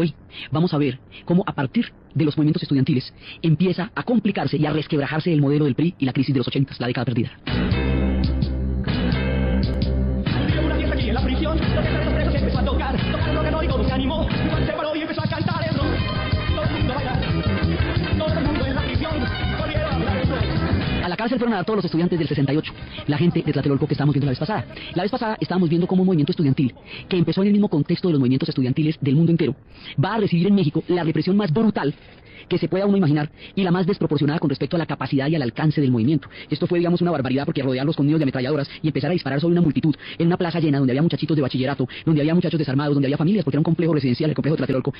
Hoy vamos a ver cómo a partir de los movimientos estudiantiles empieza a complicarse y a resquebrajarse el modelo del PRI y la crisis de los 80, la década perdida. Una fiesta aquí en la prisión, los presos presos empezó a tocar el órgano y todo se animó. Igual se paró y empezó a cantar el rock. Todo el mundo baila, todo el mundo en la prisión, volvieron a hablar el rock. A la cárcel fueron a dar todos los estudiantes del 68, la gente de Tlatelolco que estábamos viendo la vez pasada. La vez pasada estábamos viendo cómo un movimiento estudiantil, que empezó en el mismo contexto de los movimientos estudiantiles del mundo entero, va a recibir en México la represión más brutal que se pueda uno imaginar y la más desproporcionada con respecto a la capacidad y al alcance del movimiento. Esto fue, digamos, una barbaridad porque rodearlos con nidos de ametralladoras y empezar a disparar sobre una multitud en una plaza llena donde había muchachitos de bachillerato, donde había muchachos desarmados, donde había familias, porque era un complejo residencial, el complejo de Tlatelolco.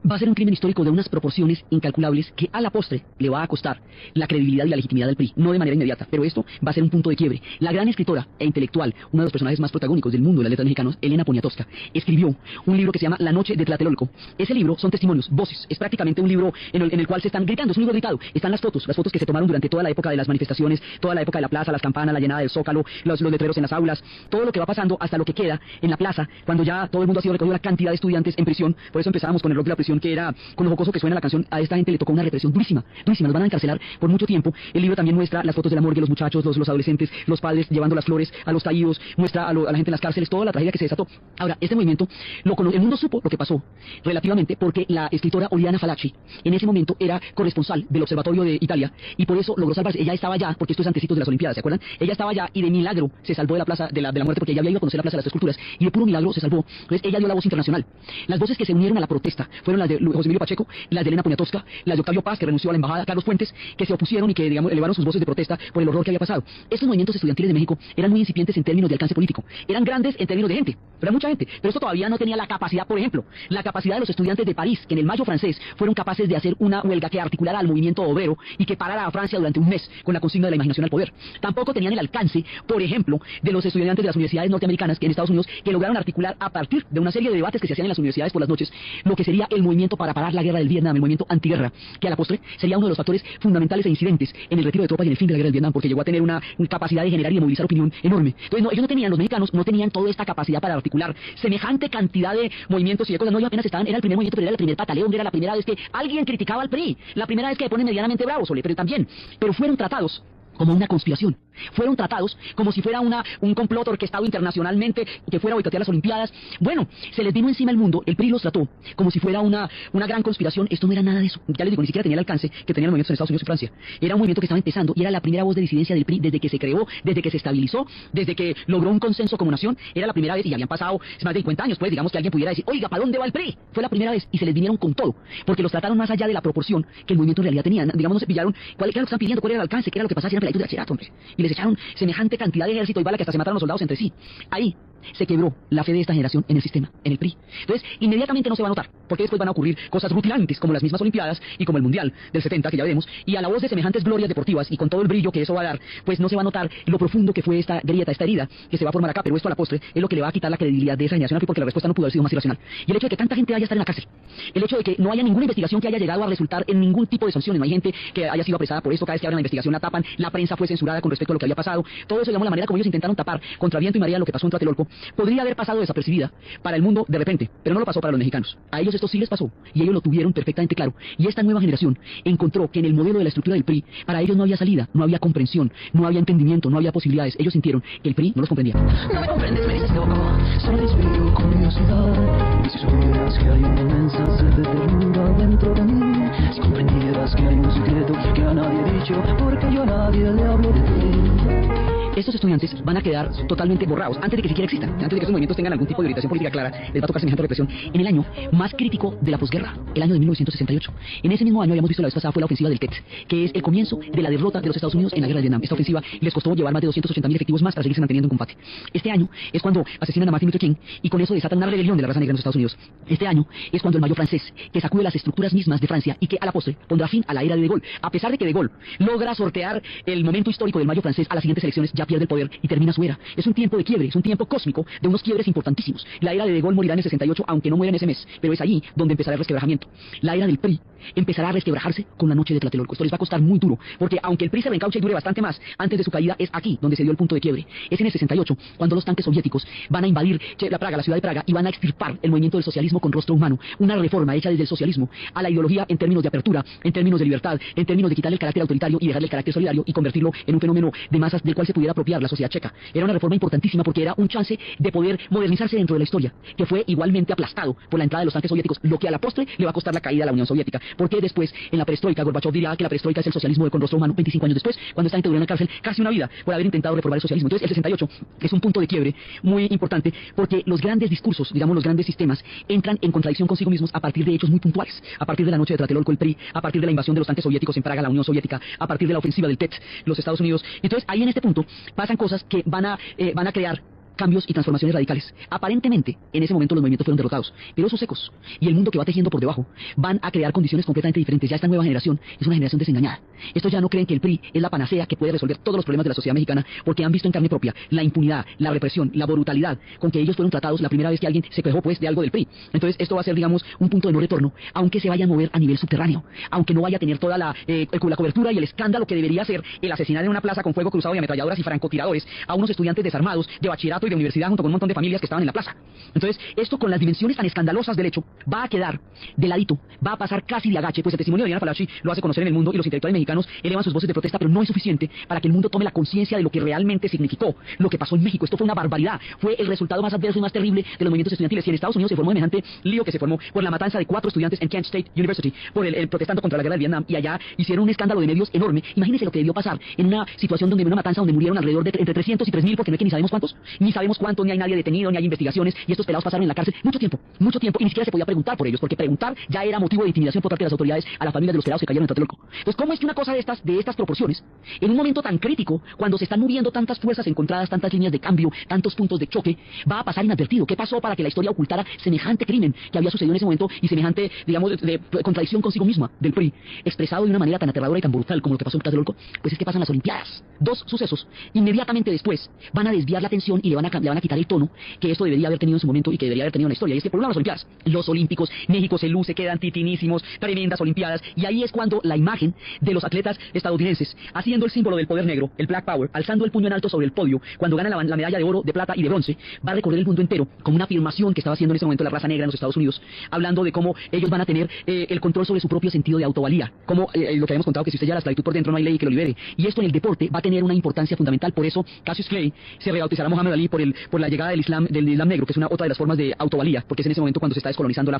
Va a ser un crimen histórico de unas proporciones incalculables que a la postre le va a costar la credibilidad y la legitimidad del PRI, no de manera inmediata, pero esto va a ser un punto de quiebre. La gran escritora e intelectual, uno de los personajes más protagónicos del mundo de las letras mexicanas, Elena Poniatowska, escribió un libro que se llama La noche de Tlatelolco. Ese libro son testimonios, voces, es prácticamente un libro en el cual se están gritando, es un libro gritado, están las fotos que se tomaron durante toda la época de las manifestaciones, toda la época de la plaza, las campanas, la llenada del Zócalo, los letreros en las aulas, todo lo que va pasando hasta lo que queda en la plaza, cuando ya todo el mundo ha sido recogido, la cantidad de estudiantes en prisión. Por eso empezábamos con el rock de la prisión, que era con lo jocoso que suena la canción. A esta gente le tocó una represión durísima, durísima, los van a encarcelar por mucho tiempo. El libro también muestra las fotos de la morgue, los muchachos, los adolescentes, los padres llevando las flores a los caídos, muestra a la gente en las cárceles, toda la tragedia que se desató. Ahora, este movimiento, el mundo supo lo que pasó relativamente porque la escritora Oriana Falacci en ese momento era corresponsal del Observatorio de Italia y por eso logró salvarse. Ella estaba allá, porque esto es antecitos de las Olimpiadas, ¿se acuerdan? Ella estaba allá y de milagro se salvó de la plaza de la muerte, porque ella había ido a conocer la plaza de las Tres Culturas y de puro milagro se salvó. Entonces ella dio la voz internacional. Las voces que se unieron a la protesta fueron las de José Emilio Pacheco, las de Elena Poniatowska, las de Octavio Paz, que renunció a la embajada, Carlos Fuentes, que se opusieron y que, digamos, elevaron sus voces de protesta por el horror que había pasado. Estos movimientos estudiantiles de México eran muy incipientes en términos de alcance político, eran grandes en términos de gente, pero era mucha gente, pero esto todavía no tenía la capacidad, por ejemplo, la capacidad de los estudiantes de París, que en el Mayo francés fueron capaces de hacer una huelga que articulara al movimiento obrero y que parara a Francia durante un mes con la consigna de la imaginación al poder. Tampoco tenían el alcance, por ejemplo, de los estudiantes de las universidades norteamericanas, que en Estados Unidos, que lograron articular a partir de una serie de debates que se hacían en las universidades por las noches, lo que sería el movimiento para parar la guerra del Vietnam, el movimiento antiguerra, que a la postre sería uno de los factores fundamentales e incidentes en el retiro de tropas y en el fin de la guerra del Vietnam, porque llegó a tener una capacidad de generar y de movilizar opinión enorme. Entonces, ellos no tenían, los mexicanos no tenían toda esta capacidad para articular semejante cantidad de movimientos y de cosas. No, ellos apenas estaban, era el primer movimiento, pero era el primer pataleo, era la primera vez que alguien criticaba al PRI, la primera vez que se ponen medianamente bravos, pero también, pero fueron tratados como una conspiración. Fueron tratados como si fuera un complot orquestado internacionalmente que fuera a boicotear las Olimpiadas. Bueno, se les vino encima el mundo, el PRI los trató como si fuera una gran conspiración. Esto no era nada de eso. Ya les digo, ni siquiera tenía el alcance que tenían los movimientos en Estados Unidos y Francia. Era un movimiento que estaba empezando y era la primera voz de disidencia del PRI desde que se creó, desde que se estabilizó, desde que logró un consenso como nación. Era la primera vez y habían pasado más de 50 años, pues, digamos, que alguien pudiera decir, oiga, ¿para dónde va el PRI? Fue la primera vez y se les vinieron con todo, porque los trataron más allá de la proporción que el movimiento en realidad tenía. Digamos, no se pillaron qué era lo que estaban pidiendo, cuál era el alcance, qué era lo que pasaba si eran peladitos de bachillerato, hombre. Y les echaron semejante cantidad de ejército y bala que hasta se mataron los soldados entre sí. Ahí se quebró la fe de esta generación en el sistema, en el PRI. Entonces, inmediatamente no se va a notar, porque después van a ocurrir cosas rutilantes, como las mismas Olimpiadas y como el Mundial del 70, que ya veremos, y a la voz de semejantes glorias deportivas y con todo el brillo que eso va a dar, pues no se va a notar lo profundo que fue esta grieta, esta herida que se va a formar acá, pero esto a la postre es lo que le va a quitar la credibilidad de esa generación, porque la respuesta no pudo haber sido más irracional. Y el hecho de que tanta gente vaya a estar en la cárcel, el hecho de que no haya ninguna investigación que haya llegado a resultar en ningún tipo de sanciones, no hay gente que haya sido apresada por esto, cada vez que abren la investigación la tapan, la prensa fue censurada con respecto a lo que había pasado, todo eso, digamos, la manera como ellos intentaron tapar contra viento y marea lo que pasó en Tlatelolco, podría haber pasado desapercibida para el mundo de repente, pero no lo pasó para los mexicanos. A ellos esto sí les pasó y ellos lo tuvieron perfectamente claro. Y esta nueva generación encontró que en el modelo de la estructura del PRI, para ellos no había salida, no había comprensión, no había entendimiento, no había posibilidades. Ellos sintieron que el PRI no los comprendía. No me comprendes, me dices loco, solo respiro con curiosidad. Y si supieras que hay una inmensa sed de ternura dentro de mí, si comprendieras que hay un secreto que a nadie he dicho, porque yo a nadie le hablo de ti. Estos estudiantes van a quedar totalmente borrados antes de que siquiera existan, antes de que esos movimientos tengan algún tipo de orientación política clara. Les va a tocar semejante represión en el año más crítico de la posguerra, el año de 1968. En ese mismo año, habíamos visto la vez pasada, fue la ofensiva del Tet, que es el comienzo de la derrota de los Estados Unidos en la guerra de Vietnam. Esta ofensiva les costó llevar más de 280.000 efectivos más para seguirse manteniendo en combate. Este año es cuando asesinan a Martin Luther King y con eso desatan una rebelión de la raza negra en los Estados Unidos. Este año es cuando el Mayo francés, que sacude las estructuras mismas de Francia y que a la postre pondrá fin a la era de Gaulle. A pesar de que de Gaulle logra sortear el momento histórico del Mayo francés, a las siguientes elecciones ya pierde el poder y termina su era. Es un tiempo de quiebre, es un tiempo cósmico de unos quiebres importantísimos. La era de Gaulle morirá en el 68, aunque no muera en ese mes, pero es allí donde empezará el resquebrajamiento. La era del PRI empezará a resquebrajarse con la noche de Tlatelolco. Esto les va a costar muy duro, porque aunque el PRI se reencauche y dure bastante más, antes de su caída es aquí donde se dio el punto de quiebre. Es en el 68, cuando los tanques soviéticos van a invadir la ciudad de Praga, y van a extirpar el movimiento del socialismo con rostro humano, una reforma hecha desde el socialismo a la ideología en términos de apertura, en términos de libertad, en términos de quitarle el carácter autoritario y dejarle el carácter solidario y convertirlo en un fenómeno de masas del cual se pudiera apropiar la sociedad checa. Era una reforma importantísima porque era un chance de poder modernizarse dentro de la historia, que fue igualmente aplastado por la entrada de los tanques soviéticos, lo que a la postre le va a costar la caída a la Unión Soviética, porque después, en la perestroika, Gorbachev dirá que la perestroika es el socialismo con rostro humano. 25 años después, cuando esta gente duró en la cárcel casi una vida por haber intentado reformar el socialismo. Entonces el 68 es un punto de quiebre muy importante, porque los grandes discursos, digamos los grandes sistemas, entran en contradicción consigo mismos a partir de hechos muy puntuales, a partir de la noche de Tlatelolco, el PRI, a partir de la invasión de los tanques soviéticos en Praga, la Unión Soviética, a partir de la ofensiva del TET, los Estados Unidos. Entonces ahí en este punto pasan cosas que van a crear cambios y transformaciones radicales. Aparentemente, en ese momento los movimientos fueron derrotados, pero esos ecos y el mundo que va tejiendo por debajo van a crear condiciones completamente diferentes. Ya esta nueva generación es una generación desengañada. Estos ya no creen que el PRI es la panacea que puede resolver todos los problemas de la sociedad mexicana, porque han visto en carne propia la impunidad, la represión, la brutalidad con que ellos fueron tratados la primera vez que alguien se quejó pues de algo del PRI. Entonces esto va a ser, digamos, un punto de no retorno, aunque se vaya a mover a nivel subterráneo, aunque no vaya a tener toda la cobertura y el escándalo que debería ser el asesinar en una plaza con fuego cruzado y ametralladoras y francotiradores a unos estudiantes desarmados de bachillerato y de universidad junto con un montón de familias que estaban en la plaza. Entonces, esto con las dimensiones tan escandalosas del hecho va a quedar de ladito, va a pasar casi de agache, pues el testimonio de Diana Falachi lo hace conocer en el mundo y los intelectuales mexicanos elevan sus voces de protesta, pero no es suficiente para que el mundo tome la conciencia de lo que realmente significó lo que pasó en México. Esto fue una barbaridad, fue el resultado más adverso y más terrible de los movimientos estudiantiles. Y en Estados Unidos se formó semejante lío que se formó por la matanza de 4 estudiantes en Kent State University, por el protestando contra la guerra de Vietnam, y allá hicieron un escándalo de medios enorme. Imagínense lo que debió pasar en una situación donde, en una matanza donde murieron alrededor de entre 300 y 3.000, porque no es que ni sabemos cuántos, ni sabemos cuánto, ni hay nadie detenido, ni hay investigaciones, y estos pelados pasaron en la cárcel mucho tiempo, y ni siquiera se podía preguntar por ellos, porque preguntar ya era motivo de intimidación por parte de las autoridades a las familias de los pelados que cayeron en Tlatelolco. Entonces, ¿cómo es que una cosa de estas proporciones, en un momento tan crítico, cuando se están moviendo tantas fuerzas encontradas, tantas líneas de cambio, tantos puntos de choque, va a pasar inadvertido? ¿Qué pasó para que la historia ocultara semejante crimen que había sucedido en ese momento y semejante, digamos, de contradicción consigo misma del PRI, expresado de una manera tan aterradora y tan brutal como lo que pasó en Tlatelolco? Pues es que pasan las Olimpiadas. Dos sucesos inmediatamente después van a desviar la atención y le van a quitar el tono que esto debería haber tenido en su momento y que debería haber tenido en la historia. Y es que por un lado las Olimpiadas, los olímpicos, México se luce, quedan titinísimos, tremendas Olimpiadas, y ahí es cuando la imagen de los atletas estadounidenses haciendo el símbolo del poder negro, el Black Power, alzando el puño en alto sobre el podio, cuando ganan la medalla de oro, de plata y de bronce, va a recorrer el mundo entero como una afirmación que estaba haciendo en ese momento la raza negra en los Estados Unidos, hablando de cómo ellos van a tener el control sobre su propio sentido de autovalía, como lo que habíamos contado, que si usted ya la esclavitud por dentro no hay ley que lo libere, y esto en el deporte va a tener una importancia fundamental. Por eso Cassius Clay se rebautizará Muhammad Ali por la llegada del Islam negro, que es una otra de las formas de autovalía, porque es en ese momento cuando se está descolonizando el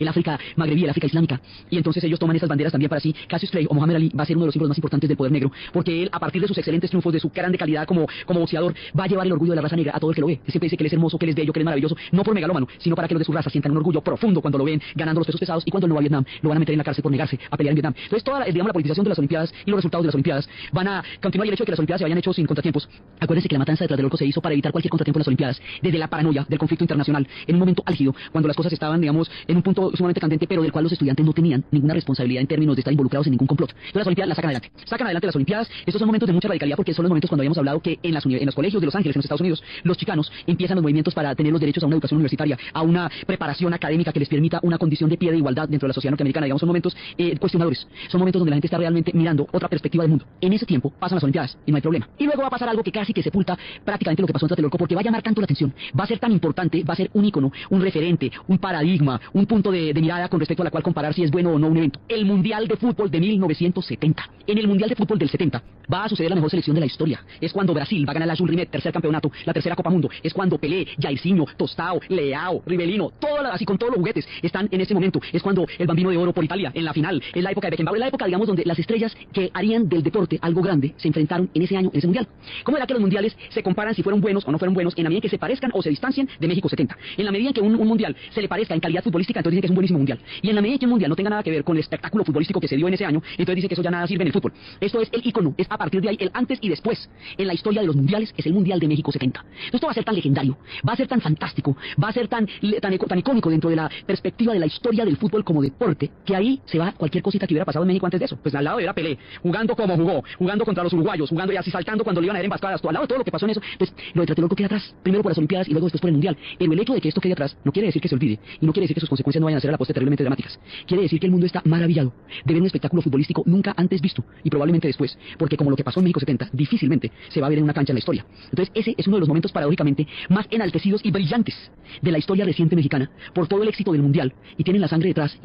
África magrebí, el África islámica, y entonces ellos toman esas banderas también para sí. Cassius Clay o Muhammad Ali va a ser uno de los símbolos más importantes del poder negro, porque él, a partir de sus excelentes triunfos, de su grande calidad como boxeador, va a llevar el orgullo de la raza negra a todo el que lo ve. Él siempre dice que él es hermoso, que él es bello, que él es maravilloso, no por megalómano, sino para que los de su raza sientan un orgullo profundo cuando lo ven ganando los pesos pesados, y cuando él no va a Vietnam, lo van a meter en la cárcel por negarse a pelear en Vietnam. Entonces toda digamos, la politización de las Olimpiadas y los resultados de las Olimpiadas van a continuar, y el hecho de que las Olimpiadas se hayan hecho sin contratiempos. Acuérdense que la matanza de Tlatelolco se hizo para evitar cualquier contratiempo en las Olimpiadas, desde la paranoia del conflicto internacional, en un momento álgido, cuando las cosas estaban, digamos, en un punto sumamente candente, pero del cual los estudiantes no tenían ninguna responsabilidad en términos de estar involucrados en ningún complot. Entonces las Olimpiadas las sacan adelante las Olimpiadas. Estos son momentos de mucha radicalidad, porque son los momentos cuando habíamos hablado que en los colegios de Los Ángeles, en los Estados Unidos, los chicanos empiezan los movimientos para tener los derechos a una educación universitaria, a una preparación académica que les permita una condición de pie de igualdad dentro de la sociedad norteamericana. Digamos, son momentos cuestionadores, son momentos donde la gente está realmente mirando otra perspectiva del mundo. En ese tiempo pasan las Olimpiadas y no hay problema. Y luego va a pasar algo que casi que sepulta prácticamente lo que pasó en Tlatelolco, porque va a llamar tanto la atención, va a ser tan importante, va a ser un ícono, un referente, un paradigma, un punto de mirada con respecto a la cual comparar si es bueno o no un evento. El Mundial de Fútbol de 1970. En el Mundial de Fútbol del 70 va a suceder la mejor selección de la historia. Es cuando Brasil va a ganar la Jules Rimet, tercer campeonato, la tercera Copa Mundo. Es cuando Pelé, Jairzinho, Tostao, Leao, Rivelino, así con todos los juguetes están en ese momento. Es cuando el Bambino de Oro por Italia, en la final, es la época de Beckenbauer, es la época, digamos, donde las estrellas que harían del deporte algo grande se enfrentaron en ese año, en ese Mundial. ¿Cómo era que los mundiales se comparan si fueron buenos o no fueron buenos en la medida en que se parezcan o se distancien de México 70? En la medida en que un mundial se le parezca en calidad futbolística, entonces dicen que es un buenísimo mundial. Y en la medida en que un mundial no tenga nada que ver con el espectáculo futbolístico que se dio en ese año, entonces dice que eso ya nada sirve en el fútbol. Esto es el ícono, es a partir de ahí el antes y después en la historia de los mundiales, es el Mundial de México 70. Entonces esto va a ser tan legendario, va a ser tan fantástico, va a ser tan icónico dentro de la perspectiva de la historia del fútbol como deporte, que ahí se va cualquier cosita que hubiera pasado en México antes de eso. Pues al lado era Pelé, jugando como jugó, jugando contra los uruguayos, jugando y así saltando cuando le iban a dar emboscadas, al lado de todo lo que pasó en eso. Pues lo de Tlatelolco queda atrás, primero por las Olimpiadas y luego después por el Mundial. Pero el hecho de que esto quede atrás no quiere decir que se olvide y no quiere decir que sus consecuencias no vayan a ser a la postre terriblemente dramáticas. Quiere decir que el mundo está maravillado de ver un espectáculo futbolístico nunca antes visto y probablemente después, porque como lo que pasó en México 70, difícilmente se va a ver en una cancha en la historia. Entonces ese es uno de los momentos paradójicamente más enaltecidos y brillantes de la historia reciente mexicana por todo el éxito del Mundial y tienen la sangre detrás.